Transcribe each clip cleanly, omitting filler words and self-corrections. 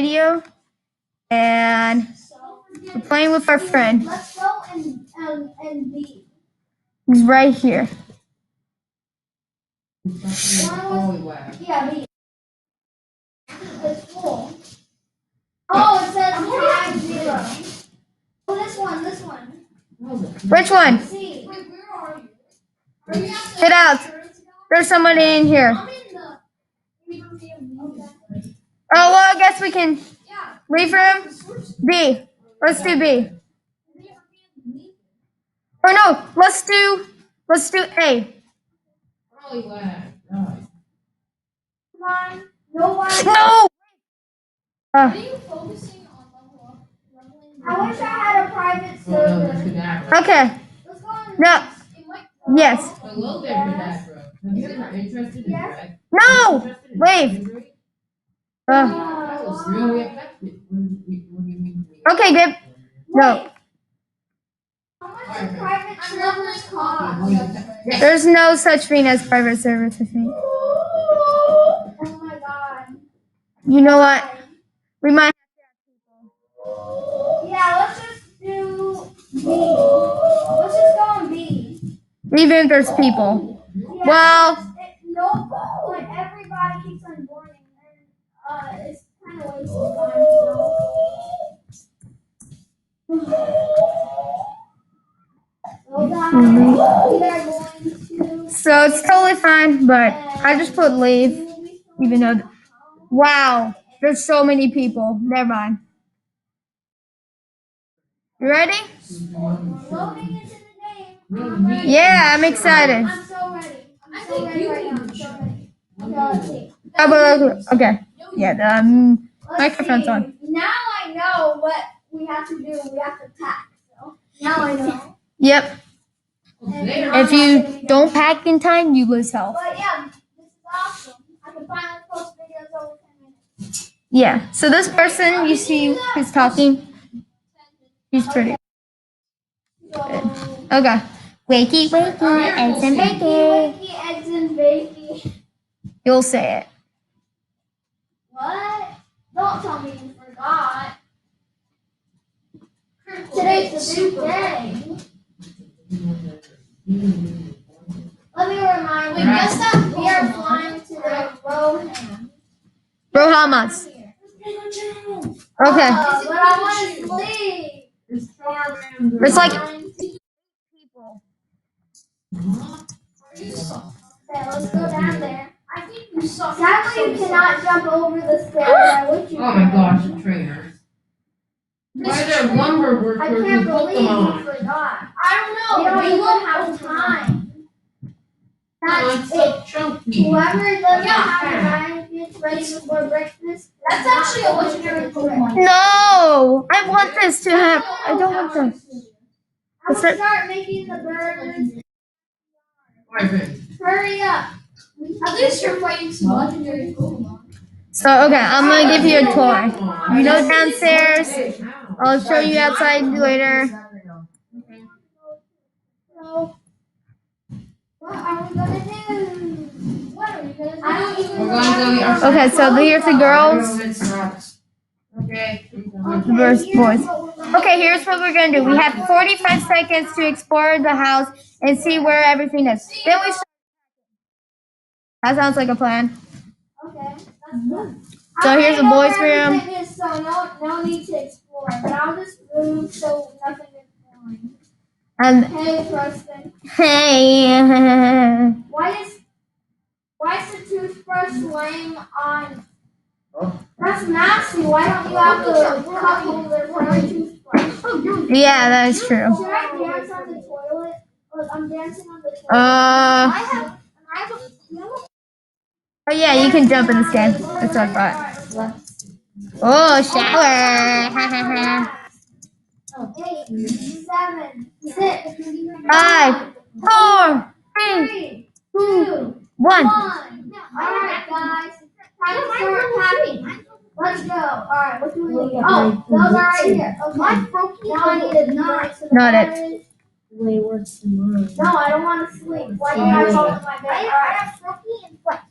video, and we're playing with our friend. Let's go and B. He's right here. Yeah, B. It's full. Oh, it says 5-0. Oh, this one. Which one? C. Wait, where are you? Get out. There's somebody in here. I'm in the okay. Oh, well, I guess we can leave room. B. Let's do B. Or no, let's do A. Come on. Nobody. No! Are you focusing on leveling? I wish I had a private server. Okay. Let's go on. No. Yes. Hello there, Pedagro. Have you ever interested in drag? No! Leave. That was really effective. What do you mean? Okay, good. No. How much does private servers cost? There's no such thing as private service, I think. Oh my god. You know what? We might. Yeah, let's just do B. Let's just go on B. Even if there's people. Yeah, Well. No, but everybody keeps on joining, and it's kind of wasting time. So. So it's totally fine, but I just put leave, even though. Wow, there's so many people. Never mind. You ready? Loading into the game. Yeah, I'm excited. I'm so ready. I'm so ready right now. I'm so ready. Okay, let's see. Okay. Yeah, the microphone's on. Now I know what we have to do. We have to pack. So now I know. Yep. If you don't pack in time, you lose health. But yeah, this is awesome. I can finally post videos over 10 minutes. Yeah. So this person you see who's talking, he's pretty. So, Okay. Wakey, wakey, eggs and bacon. wakey, eggs and bacon. You'll say it. What? Don't tell me you forgot. Today's the big day. Let me remind you. Guess that we are flying to the Rohan. Rohamas. Okay. But I want to sleep. It's like People. Okay, let's go down there. I think you saw. Sadly, you cannot jump over the stairs. I wish you Oh my could. gosh, the trainers. Why are there lumber I workers can't with believe you Pokemon? forgot. I don't know. We don't have time. Oh, That's it's so it. chunky. Whoever doesn't have time gets ready before breakfast. That's actually a legendary Pokemon. no. I want this to happen. I don't want this. I'm gonna start making the burgers. Hurry up. At least you're fighting some legendary Pokemon. So okay, I'm gonna give you a tour. You know downstairs. I'll show you outside later. So, what are we gonna do? What are we gonna do? I don't even We're going to know. the Okay, so here's the girls Okay. versus here's boys. what we're gonna Okay, here's what we're gonna do. We have 45 seconds to explore the house and see where everything is. Then we start. That sounds like a plan. Okay, that's good. So here's the boys' room. So no need to explore. But I'll just move so nothing is falling. And Hey, Preston. hey. Why is the toothbrush laying on? That's nasty. Why don't you have the cup holder for the toothbrush? Yeah, that is true. Should I dance on the toilet? Look, I'm dancing on the toilet. Uh. I have a. Oh yeah, you can jump in this game. That's what I thought. Oh, shower. 8, 7, 6, 5, 4, 3, 3, 2, 2, 1. 1. Alright, guys. Time to start packing. Let's go. Alright, what do we need? Oh, those are right here. Okay. Now I need a knife. Not it. Way worse than mine. No, I don't want to sleep. Why do I fall in my bed? I have Froakie and Flex.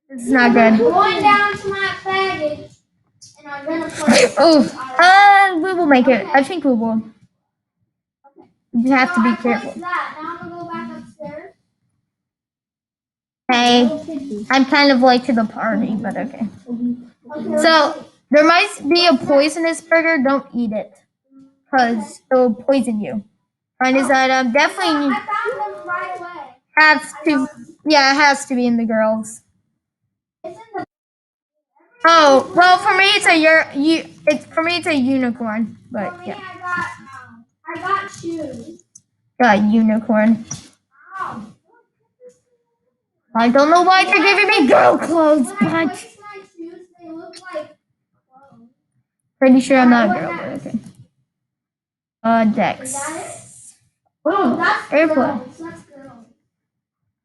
This is not good. Going down to my bed Oh, we will make it. I think we will. You have to be I careful. placed that. Now I'm gonna go back upstairs. Hey, I'm kind of late to the party, but okay. Okay, So, there might be a poisonous burger. Don't eat it. Because it will poison you. And is that I definitely found them right away. has to, yeah, it has to be in the girls. It's in the. Oh, well, for me it's a unicorn, but For me, yeah, I got shoes. got a unicorn. Ow. I don't know why they're giving me girl clothes, When I but placed my shoes, they look like clothes. pretty sure I'm not a Alright, girl, what but okay. Is Dex. that it? Oh, That's airplane. girls. That's girls.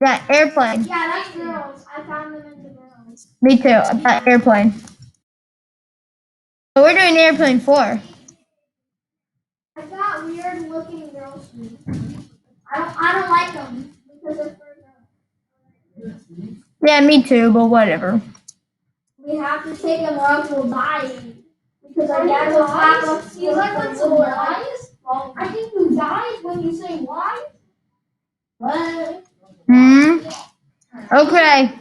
Yeah, airplane. Yeah, that's girls. I found them in the girls. Me too. I got airplane. So we're doing airplane 4. I got weird looking girl shoes. I don't like them because they're for girls. Yeah, me too, but whatever. We have to take them or else we'll die. Because our dad will pack us. You like when someone dies? I think you die when you say why. What? Okay.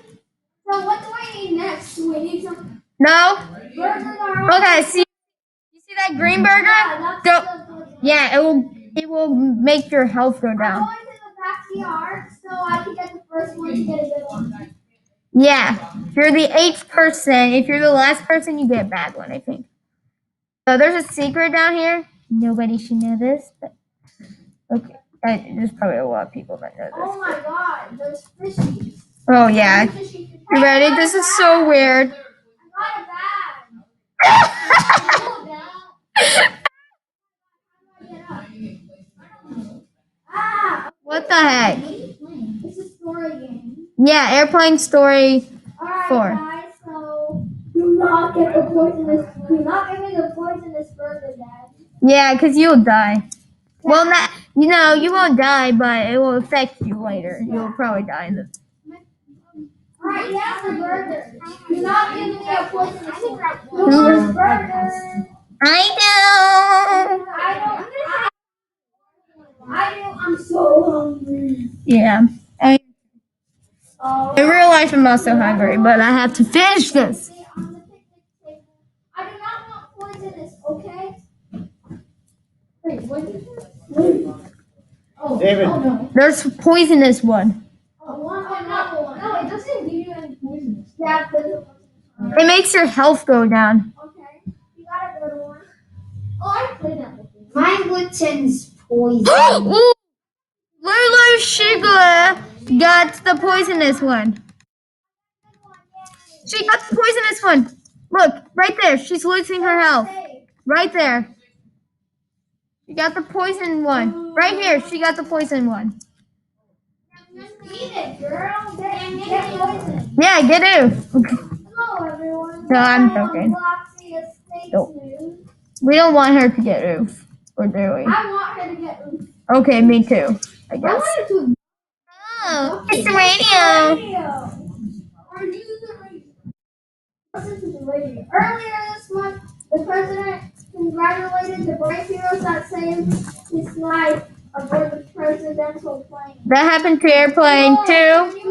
So what do I need next? We need some No? burgers are Okay, see you see that green burger? Yeah, Don't, that's the yeah, it will make your health go I'm down. going to the backyard so I can get the first one to get a good one. Yeah. If you're the 8th person, if you're the last person, you get a bad one, I think. So there's a secret down here. Nobody should know this, but okay. There's probably a lot of people that know Oh this. my god, those fishies. Oh yeah. Fishy. You ready? This is so weird. I got a bag. Ah! What the heck? It's a story game. Yeah, airplane story. Alright, 4. guys, so do not get the poisonous. Do not give me the poisonous burger, Dad. Yeah, because you'll die. Well, not, you won't die, but it will affect you later. You'll probably die in the. Alright, yes, the burger. Do not give me a poisonous burger. I know. I do. I'm so hungry. Yeah. Oh. In real life, I'm also hungry, but I have to finish this. On the picnic table. I do not want poisonous, okay? Wait, what did you say? Oh, David. Oh, no. There's a poisonous one. Oh, another one. No, it doesn't give you any poisonous. Yeah, there's a poisonous one. It makes your health go down. Okay. You got a good one. Oh, I played that before. My glutton's poison. Ooh, Lulu Sugar got the poisonous one. She got the poisonous one. Look, right there. She's losing her health. Hey, Right there. She got the poison one. Right here. She got the poison one. eat it, girl. Get poison. Yeah, get it. Okay. Hello, everyone. No, I'm Hello, joking. Bloxy Estates Nope. News. We don't want her to get oof. Or do we? I want her to get oof. Okay, me too. I I guess. want her to Oh, it's the radio. radio. Or use the radio. Listen to the radio. Earlier this month, the president congratulated the brave heroes that saved his life aboard the presidential plane. That happened to airplane too.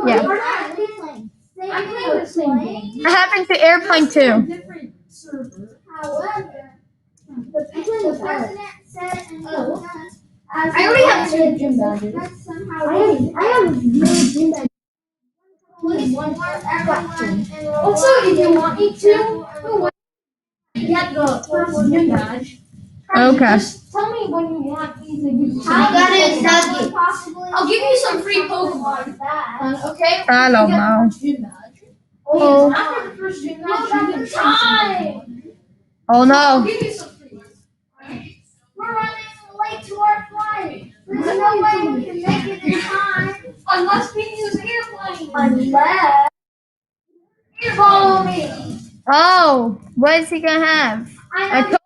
Yeah. We're not airplane. I'm playing the plane. That happened to airplane too. Different server. However, the president said in his address, as I already have 2 gym badges. that somehow I have no gym badges. police warned everyone and Also, if you want me to, get the first gym badge. Okay. Just tell me when you want me to give you some. How got could it, someone Nugget. possibly I'll give you some free say something Pokemon. like that? Okay? I don't You get know. the first gym badge. Oh. After the first gym badge, No, you that's can the choose some time. Oh I'll no. give you some free ones. We're running late to our flight. There's no way we can make it in time. Unless we use airplanes. Unless you follow me. Oh, what is he gonna have? I I totally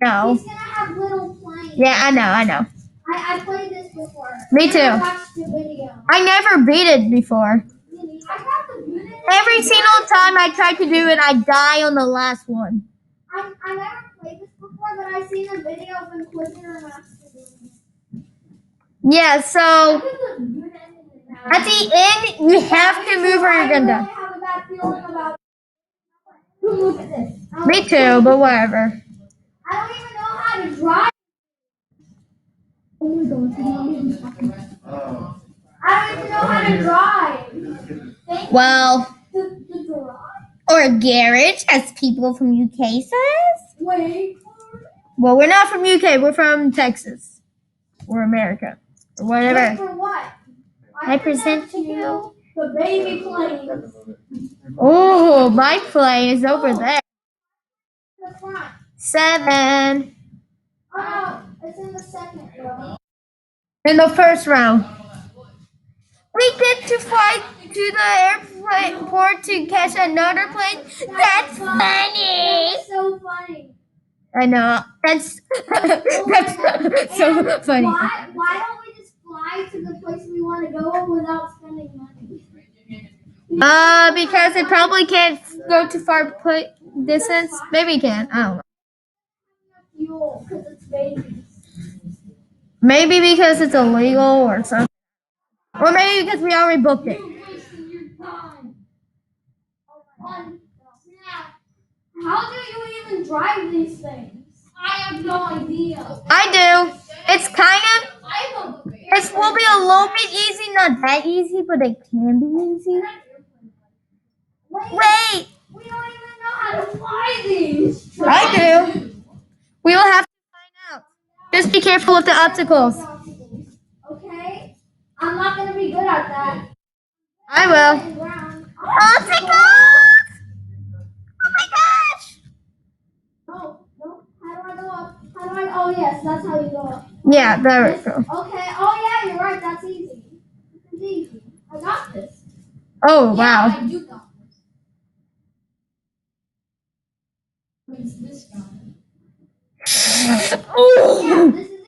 don't know. He's gonna have little planes. Yeah, I know. I played this before. Me And too. I watched the video. I never beat it before. I got the video. Every single time I try to do it, I die on the last one. I never seen a video of Inquisitor Master doing it. Yeah, so I couldn't do that in the at the end, you have to move or you're gonna die. I have a bad feeling about. Look at this. Me too, but whatever. I don't even know how to drive. Oh my gosh, I don't even know how to drive. Well, The garage. or garage, as people from UK says. Wait. Well, we're not from UK. We're from Texas or America or Wait whatever. for what? I present to you. The baby plane. Oh, my plane is over there. The front. 7 Oh no, it's in the second row. in the first round. We get to fly to the airport to catch another plane. That's funny. That's so funny. I know. That's so funny. Why don't we just fly to the place we want to go without spending money? Because it probably can't go too far distance. Maybe it can. I don't know. Fuel, because it's babies. Maybe because it's illegal or something. Or maybe because we already booked it. You're wasting your time. How do you even drive these things? I have no idea. I do. It's kind of. I don't. It will be a little bit easy. Not that easy, but it can be easy. Wait. We don't even know how to fly these. I do. We will have to find out. Just be careful with the obstacles. Okay? I'm not going to be good at that. I will. Obstacles! Oh my gosh! No. How do I go up? Oh, yes, that's how you go up. Yeah, there we go. Okay. Oh, yeah, you're right. That's easy. It's easy. I got this. Oh, wow. Yeah, I do got this. Who's this guy? Ooh, This is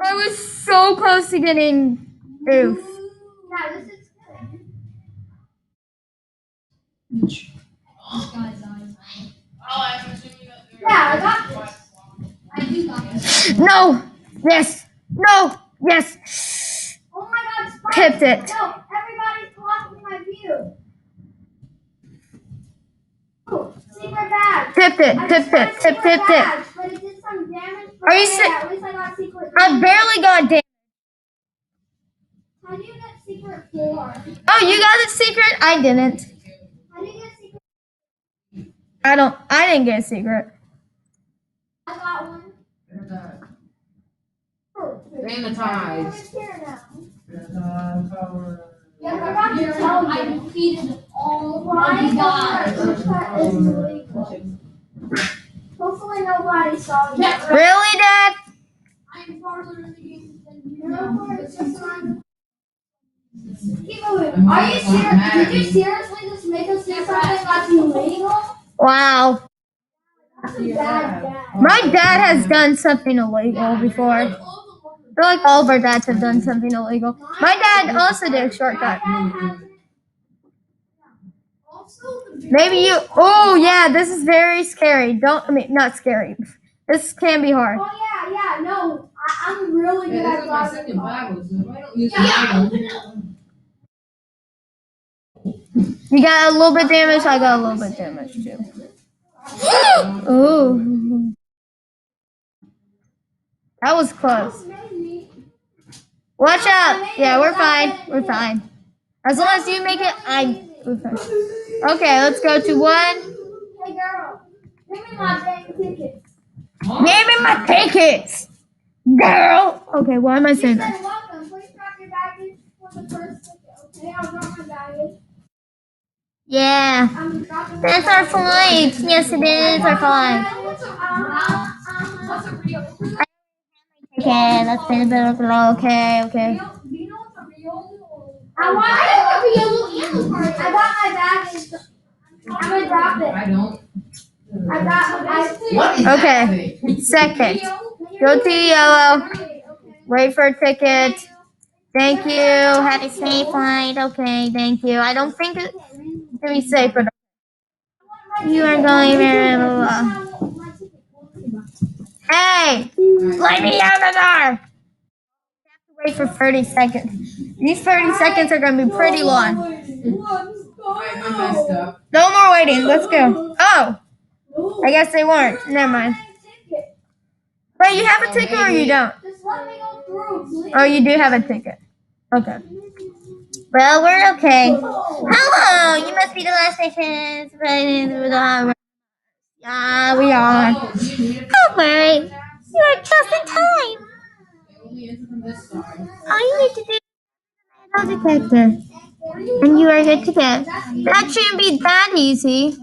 I was so close to getting oof. Yeah, this is good. Yeah, I got this. I do got this. No! Yes! No! Yes! Oh my god, Spike. Tipped it. No, everybody's blocking my view. Oh, secret badge. Tipped it! I Tipped just got it! a Tip, secret tip, tip! badge, but it did some damage. But Are you hey, si- at least I got secret I damage. barely got damage. How do you get secret 4? Oh, you got a secret? I didn't. How do you get secret? I didn't get a secret. I got one. Oh, Sanitized. it's here now. Yeah, I forgot to tell you. I defeated all my guys. That is illegal. Hopefully nobody saw me. Really, Dad? I'm farther in the game than you know. It's just around. Keep moving. Are you serious? Did you seriously just make us do something that's illegal? Wow. That's a bad dad. My dad has done something illegal before. I feel like all of our dads have done something illegal. My dad also did a shortcut. Maybe you. Oh, yeah, this is very scary. Not scary. This can be hard. Oh yeah, no. I'm really good Yeah, at this is my driving. second Bible, so if I don't use the Yeah. Bible, You got a little bit damage. I got a little bit damage too. Ooh. That was close. Watch out. Yeah, we're fine. We're fine. As long as you make it, we're fine. Okay, let's go to 1. Hey girl, give me my dang tickets. Give me my tickets, girl. Okay, why am I She saying said, that? welcome. Please drop your baggage for the first ticket. Okay, I'll drop my baggage. Yeah, I'm dropping my that's our baggage. flight. Yes, it is our flight. What's a real? Okay, let's spin a bit of low. Okay. Do you know what's a real? I want I got my baggage. I'm gonna drop it. I don't. What is Okay. that thing? Second, go to yellow. Wait for a ticket. Thank you. Have a safe flight. Okay, thank you. I don't think it's gonna be safe, but you are going very well. Hey, let me out of there. Wait for 30 seconds. These 30 seconds are going to be pretty long. I messed up. No more waiting. Let's go. Oh, I guess they weren't. Never mind. Wait, you have a ticket or you don't? Just let me go through, please. Oh, you do have a ticket. Okay. Well, we're okay. Hello, you must be the last station. Yeah, we are. Oh, do you need it? Don't worry. You're just in time. Only enter from this side. All you need to do is a metal detector. And you are good to go. That shouldn't be that easy.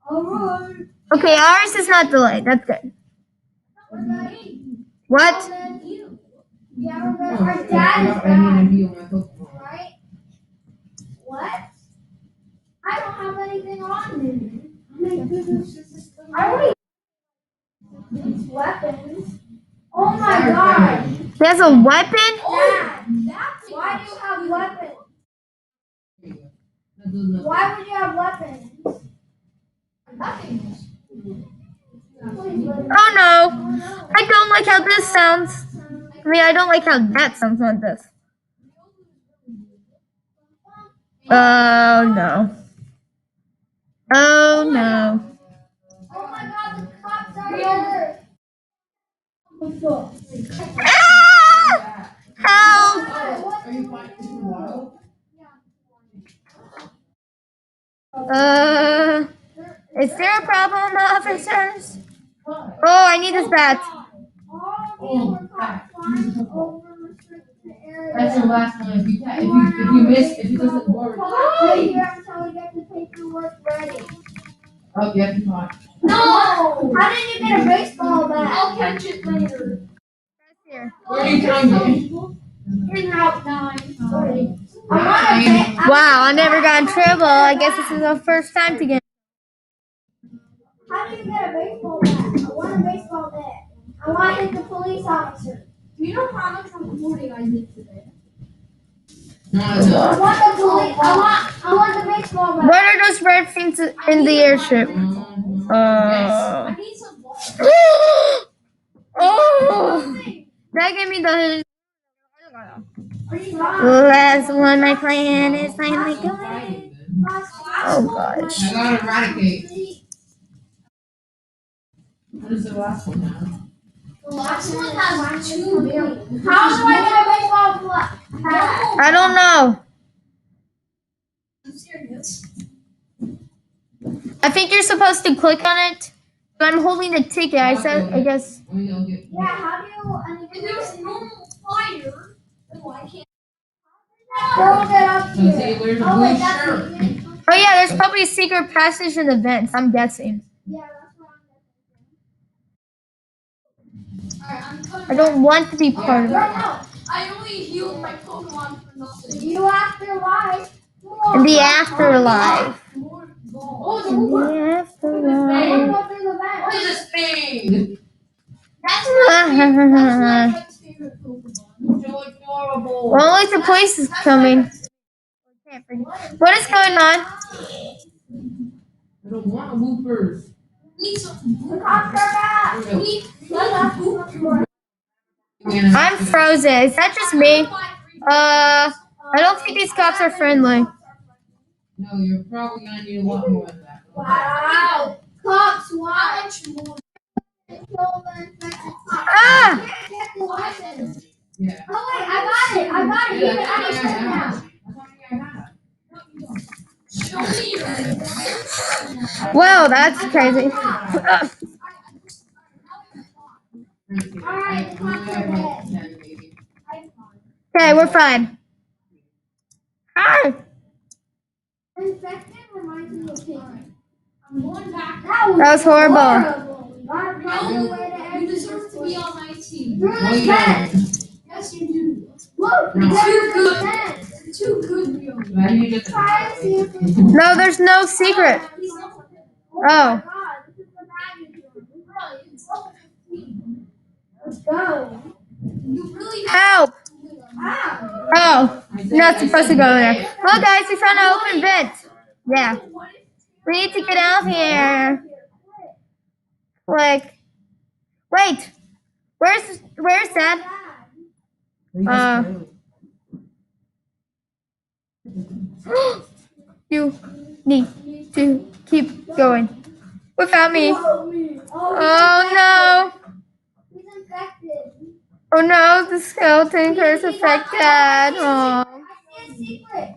Alright. Okay, ours is not delayed. That's good. What? Yeah, we're Oh, good. Our shit. dad is I need back, to be on my Pokemon. right? What? I don't have anything on me. My goodness, this is the I already weapons. Oh my god. He has a weapon? Dad, why do you have weapons? That does nothing. Why would you have weapons? Nothing. Oh no. I don't like how this sounds. I mean, I don't like how that sounds on this. Oh no. Oh no. Oh my god, the cops are here. Ah! Help! Are you fighting this wild? Is there a problem, officers? Oh, I need this bat. Oh, crap. That's your last one. If you miss, if you doesn't work. Hey, until we get the paperwork ready. Oh, you have to talk. No! How did you get a baseball bat? I'll catch it later. Here. Where do you find it? In Route 9. Sorry. Wow, I never got in trouble. I guess this is our first time together. How do you get a baseball bat? I want a baseball bat. I want to hit the police officer. Do you know how much recording I did today? I No. want the police. I want the baseball bat. What are those red things in the airship? I need some balls. Oh! That gave me the Are you not? last one. My plan is finally going. Oh gosh. I gotta eradicate. What is the last one now? The last one has 2 million. How do I get a baseball bat? I don't know. I'm serious. I think you're supposed to click on it. But I'm holding the ticket. I guess. Let me go get. Yeah, how do you? If there was normal fire, then why can't Throw it up So see, here. where's the Oh blue wait, that's shirt? easy. Oh yeah, there's probably a secret passage in the vents. I'm guessing. Yeah, that's what Alright, I'm coming I don't want to be part of it. I'm I only healed my Pokemon for nothing. You afterlife. In the afterlife. More balls. Oh, In the I afterlife. want to go through the vent. What is this thing? That's my favorite Pokemon. So adorable. Well, only the police is coming. What is going on? I don't want woofers. Need some. The cops are back. Here we Let's go. I'm frozen. Is that just me? I don't think these cops are friendly. No, you're probably gonna need a lot more of that. Wow. Cops, How why? much more? Kill the infected cops. Ah! Get the license. Yeah. Oh wait, I got it. Give it. I just said now. Show me your. Whoa, that's crazy. Okay, we're fine. Hi. Infected reminds me of Pigman. I'm going back. That was horrible. God, find a way to You end deserve to be on my team. through the vent. Yes, you do. Look, No. there's the vent. You're too good, Rio. Try and see if we No, there's no secret. Oh my Oh. God, this is the bag you're doing. Let's go. You really Help. Ow. Oh, not supposed to go there. Well, guys, we found an open vent. Yeah. We need to get out here. Like, Wait. Where's Dad? You need to keep going without me. Oh no. He's infected. Oh no, the skeleton curse affected. Oh. I see a secret.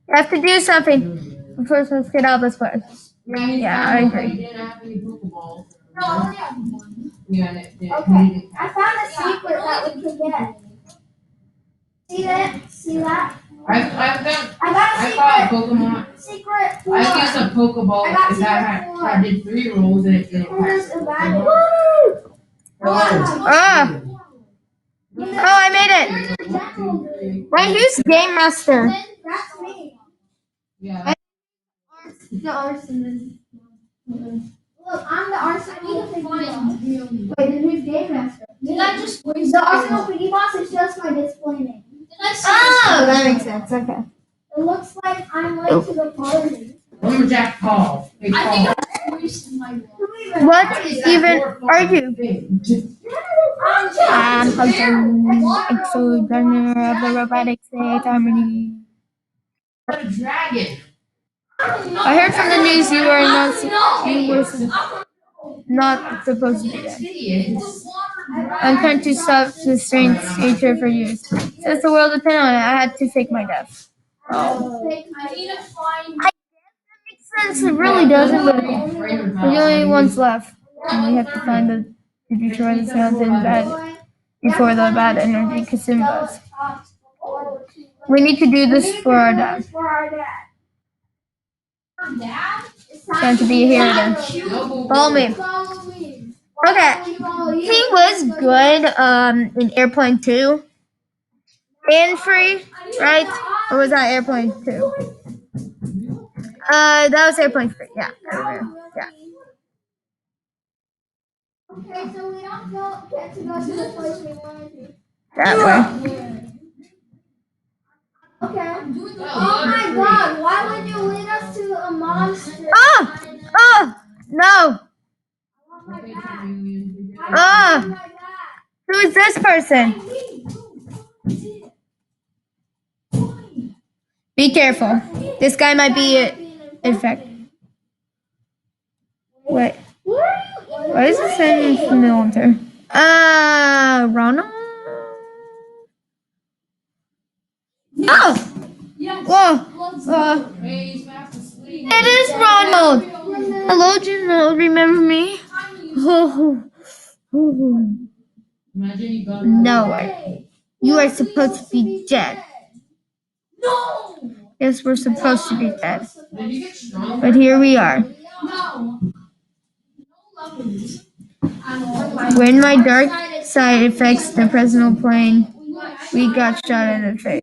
You have to do something. But first, let's get out of this place. Yeah, I agree. You didn't have any Pokeballs. No, I only have one. Yeah, and it didn't. Okay, I found a secret that we could get. See that? See that? I've I got caught a a Pokemon. secret. Secret. I've used a Pokeball I got and that secret I did 3 rolls and it didn't And catch. there's a bad Oh. Ah! Oh, I made it. Wait, who's Game Master? That's me. Yeah. The arsonist. Look, I'm the arsenal piggy boss. Wait, then who's game master? Did I just The arsenal piggy boss is just my display name. Did I see Oh, that makes sense. Okay. It looks like I'm late to the party. Lumberjack Paul. Hey, I Paul. think I wasted my roll. What even are you? I'm I'm Hudson, episode runner of the Robotic State Harmony. What a dragon. I heard from the news you were not supposed to be there. Idiots. I'm trying to stop the strange creature for years. Since the world depended on it, I had to fake my death. I need to find. Makes sense, it really doesn't, but we're the only ones left. And we have to find to destroy the skeleton bad before the bad energy consumes us. We need to do this for our dad. Dad? Time to be here then. Follow me. Follow me. Okay. He was good in Airplane 2 and 3, right? Or was that Airplane 2? That was Airplane 3. Yeah, I remember. Yeah. Okay, so we don't get to go to the place we wanted to. That way. Okay. Oh my god, why would you lead us to a monster? Oh! Oh! No! Oh my god. Ah! Oh my god. Who is this person? Be careful. This guy might be infected. Wait. Why is this saying from the altar? Ronald? Oh! Whoa! Hey, he's fast asleep. It is Ronald! Hello, Janelle. Remember me? Oh. Imagine you got No way. You are supposed to be dead. No! Yes, we're supposed to be dead. Did you get stronger? But here we are. No. When my dark side affects the personal plane, we got shot in the face.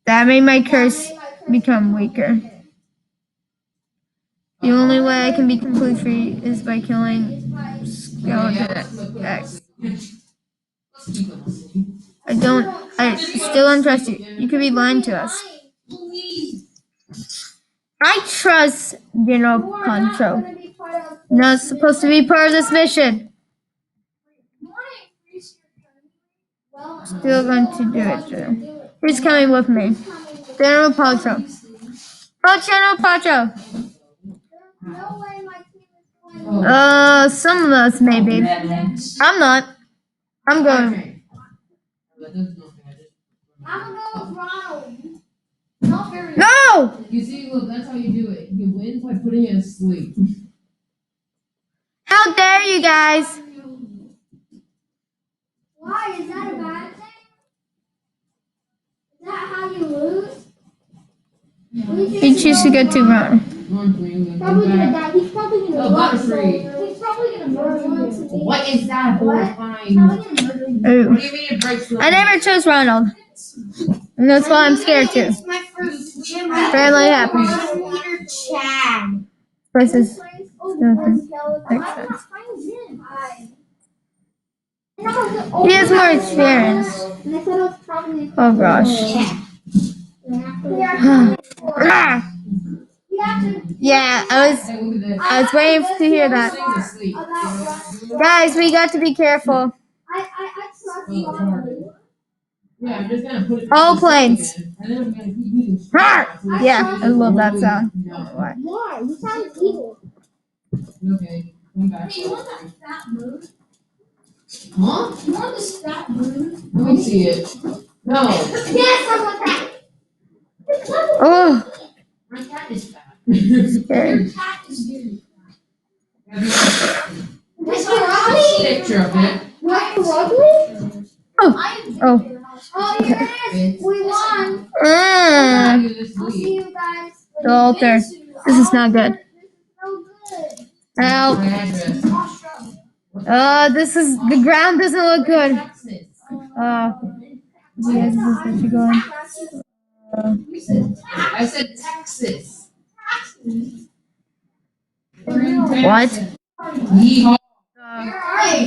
That made my curse become weaker. The only way I can be completely free is by killing Skeleton X. I still don't trust you. You could be lying to us. I trust General Pancho. Not supposed to be part of this mission. Still going to do it, too. Who's coming with me? General Pancho. Oh, General Pancho. No way my team is going. Some of us maybe. I'm not. I'm going. I'm gonna go with Ronald. Not very. No! You see, look, that's how you do it. You win by putting it asleep. How dare you guys? Why? Is that a bad thing? Is that how you lose? You choose to go to Ron. Probably gonna die. He's probably gonna Oh, run. Butterfree. He's probably gonna murder you. What is that horrifying? Probably gonna murder you. Ooh. What do you mean it breaks the I never chose Ronald. And that's why I'm scared too. It's my first gym. Apparently it happens. Leader Chad. This is Skeleton. makes sense. He has more experience. And I thought it was probably. Oh gosh. Yeah. Ah. You have to. Yeah, Hey, look at this. I was waiting to hear that. Thing's asleep. Guys, we got to be careful. I trust Oh, you. sorry. Yeah, I'm just gonna put it. All in the sink planes. again, and then I'm gonna keep using Rawr! straw. Yeah, I love that sound. No. Why? Why? You sound evil. Okay, come back. Hey, you want that fat bird? Huh? You want this fat bird? Let me see it. No. Yes, I want that. Oh, My cat is fat. scary. Your cat is good. Mr. Ugly? Picture of it. Mr. Ugly? I'm Oh. bigger. Oh, here it is. We won. How Mm, do you just I'll see leave? you guys. the altar. This is not good. This is no good. Ow. My address. This is, the ground doesn't look good. Texas. Yes, this is where you going. I said Texas. What? Yeehaw. Hey,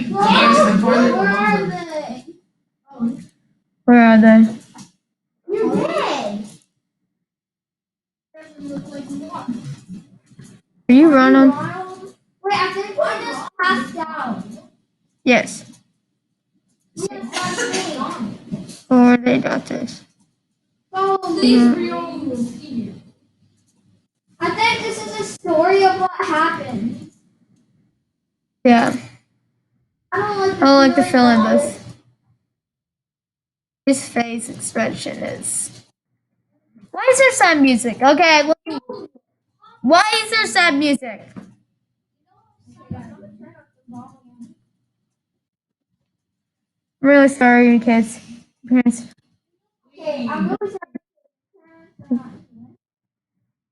Where are they? Where are they? You're dead. Are you running? Wait, I think I just passed out. Yes. Yes, that's me. Or are they doctors? So, I think this is a story of what happened. Yeah. I don't like I don't like the feeling about of this. His face expression is. Why is there sad music? Okay, why is there sad music? I'm really sorry, you kids. Parents. Okay, I'm really sorry.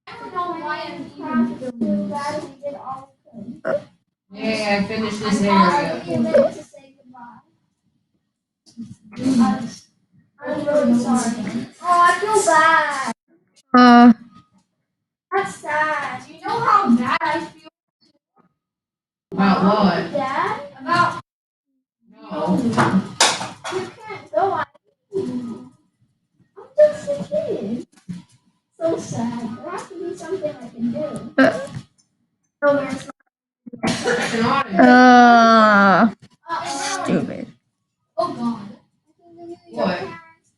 I don't know why I'm too bad we did all we could. Yeah, I finished this I'll area. give you a minute to say goodbye. I'm really sorry. Oh, I feel bad. That's sad. Do you know how bad I feel About what? Dad? about No. You can't go. I'm just a kid. So sad. There has to be something I can do. No, there's not. Stupid. oh god. What?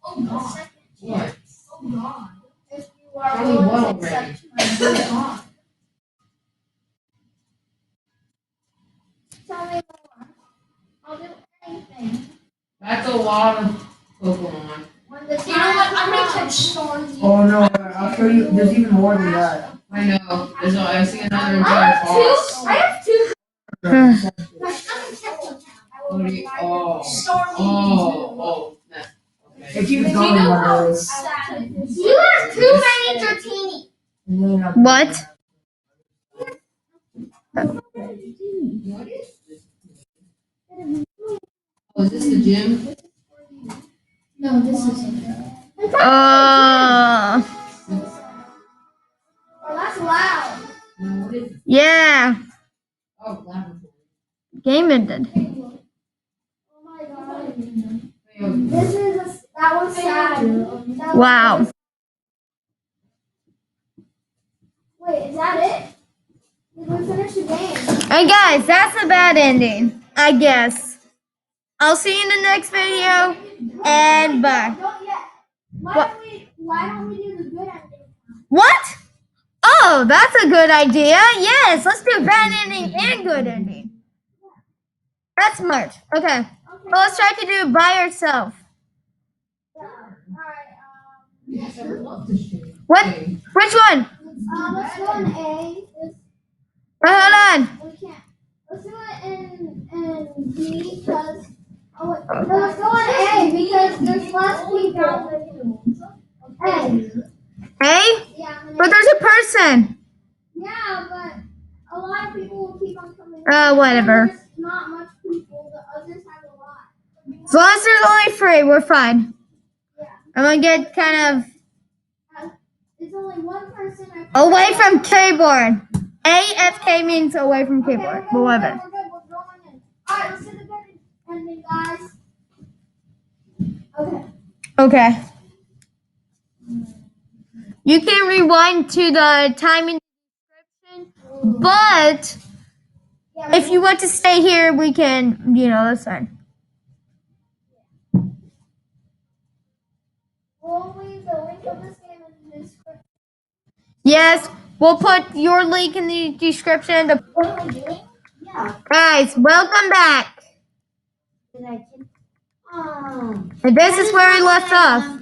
Oh god. What? Oh god. If you are Tell me willing what to already? accept my good God. Tell me more. I'll do anything. That's a lot of Pokemon. When the You know what? I'm gonna time catch storms. Oh no, I'll show you. There's even more than that. I know. I see another I entire have boss. two. I have two. What do you? Oh. Stormy. Oh. Nah. It Okay. keeps going, by the way. You have too many Dratini. And then I'll- What? Oh, is this the gym? No, this isn't. Oh, that's loud. No, what is it? Yeah. Oh, laboratory. Game ended. Oh my God. Hey, This is that was sad. That Wow. was- Wait, is that it? Did we finish the game? And guys, that's a bad ending, I guess. I'll see you in the next video, and bye. Not yet. What? Why don't we do the good ending? What? Oh, that's a good idea. Yes, let's do bad ending and good ending. That's smart. Okay. Okay. Well, let's try to do it by yourself. Alright, Yes, I would love to share. What? Hey, Which one? let's go in A. Hold on. We can't. Let's do it in B because. Oh, wait. No, let's go in A because there's less people. A. A? Yeah, I'm in But A. there's a person. Yeah, but a lot of people will keep on coming. Whatever. There's not much people. The others have a lot. As long as there's only 3, we're fine. Yeah. I'm gonna get kind There's only one person. of away from keyboard. AFK means away from keyboard. But whatever. We're good. We're going in. Alright, let's do the good ending, guys. Okay. Okay. You can rewind to the time in the description, but if you want to stay here, we can, that's fine. We'll leave the link of this game in the description. Yes, we'll put your link in the description. What are we doing? Yeah. Guys, welcome back. Did I get... Oh. And this is where we left off.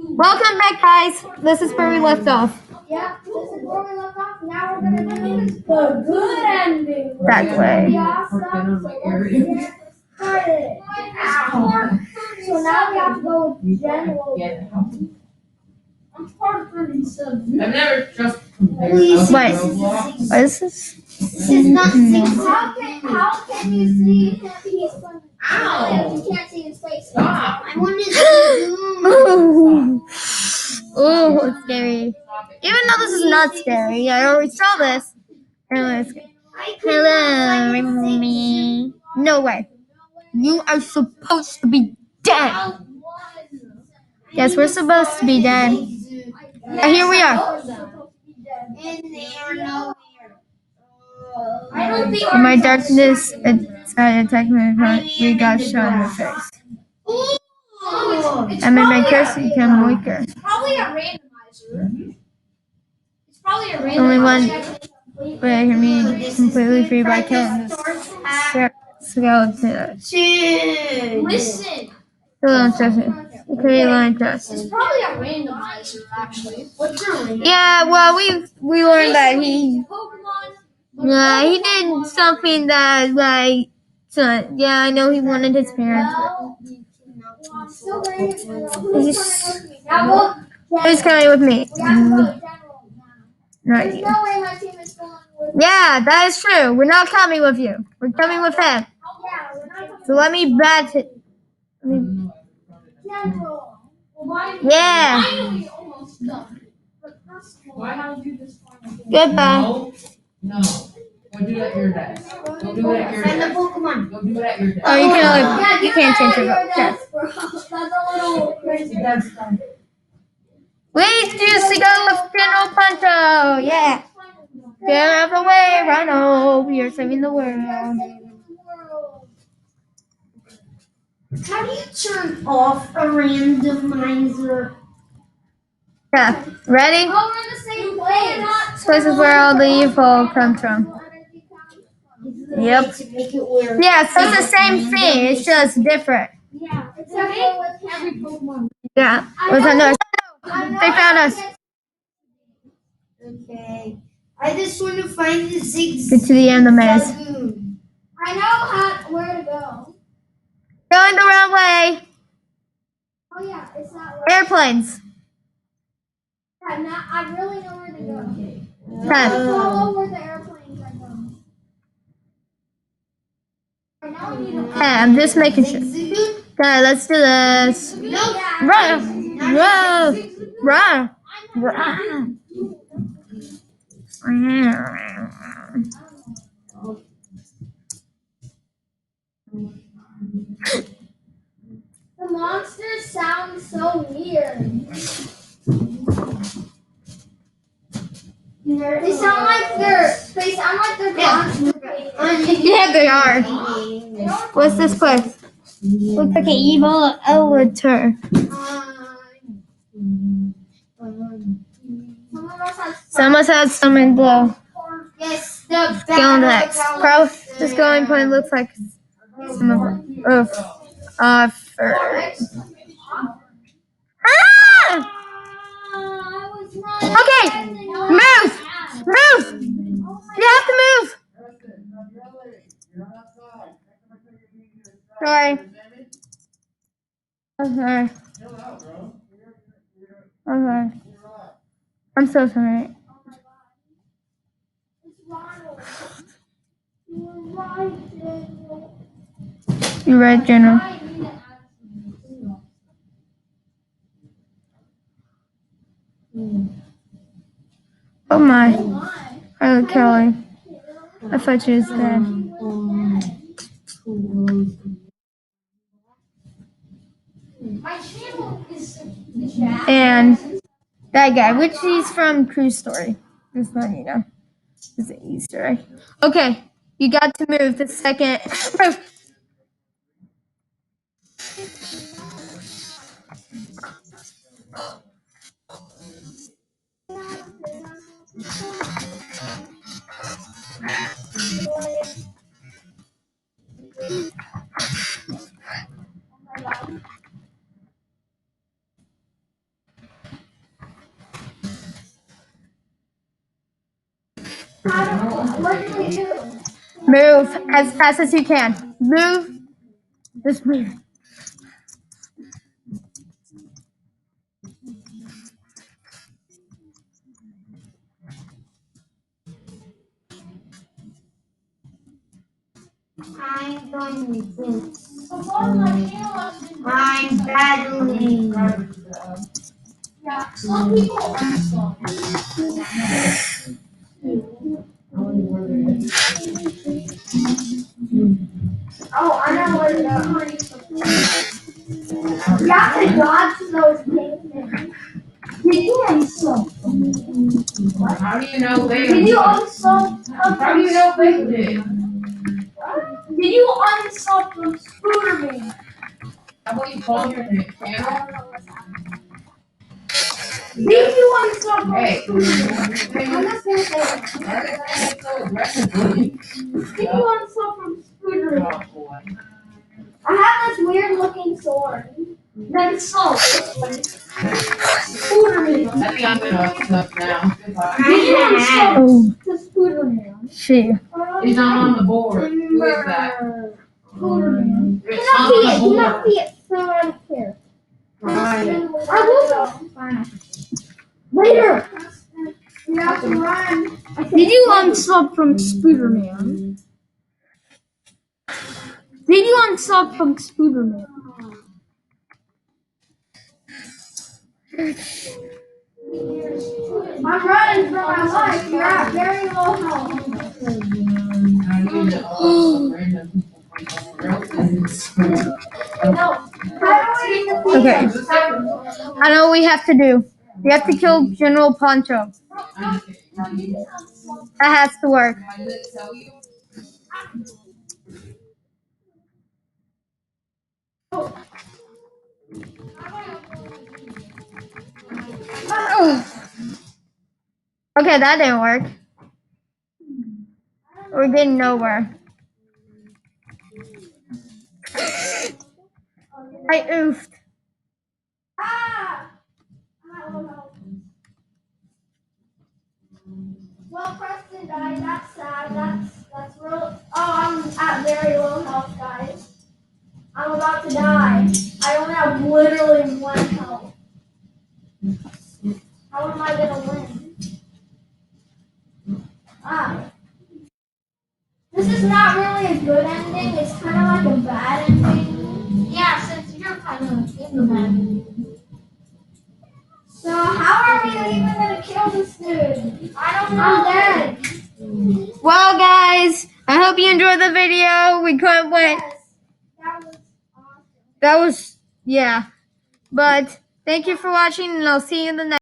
Welcome back, guys. This is where we left off. Yeah, this is where we left off. Now we're gonna do the good ending. That way. Be awesome. So let's get started. Ow. So now we have to go with general. I'm part of 37. I've never just compared. Please. Wait. Roblox. What is this? This is not 6. How can you see him? He's from. Ow. You can't see his face. Stop. I wanted to zoom. Oh, it's scary. Even though this is not scary, I already saw this. Anyways, hello, me. No way. You are supposed to be dead. Yes, we're supposed to be dead. And here we are. And they are nowhere. I don't think In my darkness, attacked we got shot in the face. it's I made my curse become weaker. probably a randomizer. It's probably a randomizer. Only one way I can be completely free by killing this skeleton. Listen, Okay, line test. it's probably a randomizer actually. What's your randomizer? Yeah, well, we learned that he Pokemon. did something that yeah, I know he wanted his parents. I'm still waiting for He's, Now he's coming with me. we have to go general now. Right. There's no way my team is going with. Yeah, that is true. We're not coming with you. We're coming with him. Yeah, we're not coming So let me bat it. general. Yeah. Finally, almost done. But first of all, Why don't you just Goodbye. No. Go do it at your desk. Go do it at your Find the desk. Pokemon. Go do it at your desk. Oh, you can Yeah, you can't change your vote. Yes. That's a little crazy. That's fine. We choose to go with General Punto. Yeah. Get out of the way, Rhino. We are saving the world. How do you turn off a randomizer? Yeah. Ready? Oh, we're in the same place. This place is where all the evil comes from. Yep. To make it weird. Yeah, so it's the same thing. It's just different. Yeah, except for with every Pokemon. Yeah. With another. They found us. Okay. I just want to find the zigzag. Get to the end of the maze. I know where to go. Going the wrong way. Oh yeah, it's that way. Airplanes. Yeah, now I really know where to go. Okay. Follow where the airplanes are going. Right now we need to. Okay, I'm just making sure. Okay, let's do this. Yeah. Run! Run! Run! Run! The monsters sound so weird. They sound like they're constipated. Yeah, they are. What's this place? Looks like an evil elevator. Someone has something blue. Yes, the Skeleton Pro. This going point looks like some of fur. Ah! Okay, move! Move! You have to move! Sorry. Okay. Okay. I'm so sorry. You're right, General. Oh my. Hello, Kelly. I thought you was dead. My channel is And That guy, which he's from Cruise Story. Just letting you know. It's an Easter egg. Okay, you got to move the second. Move. What do we do? Move as fast as you can. Move. Just move. I'm going with this. I'm battling. Yeah, some people Oh, I know where to go. You have to dodge those pink. Did you unsub? How do you know they? Did you unsub? How do you know they did? Did you unsub from Spooderman? How about you call your channel? Did you unsub from Hey. Spooderman? I'm just gonna say it. Why did I get so aggressively? Did you unsub from Spooderman? Oh boy. I have this weird looking sword. Then salt. Spooderman. I think I'm gonna stuff now. Goodbye. Did you unsub Oh, to Spooderman? shit. He's not on the board. Who is that? Spooderman. It's Do not see it. on Do the not board. see it. So I don't care. Right. I will go. Later. We have to run. Did you unsub from Spooderman? Did you unsub from Spooderman? I'm running for my life. You're at very low health. I need to random people. No. How do we Okay. I know what we have to do. We have to kill General Poncho. That has to work. Why did it tell you? Okay, that didn't work. We're getting nowhere. I oofed. Ah! Well, Preston died. That's sad. That's real. Oh, I'm at very low health, guys. I'm about to die. I only have literally 1 health. How am I gonna win? Ah. This is not really a good ending. It's kind of like a bad ending. Yeah, since you're kind of in the bad ending. So how are we even gonna kill this dude? I don't know. I'm dead. Well, guys, I hope you enjoyed the video. We couldn't win. Yes, that was awesome. That was, yeah. But thank you for watching, and I'll see you in the next.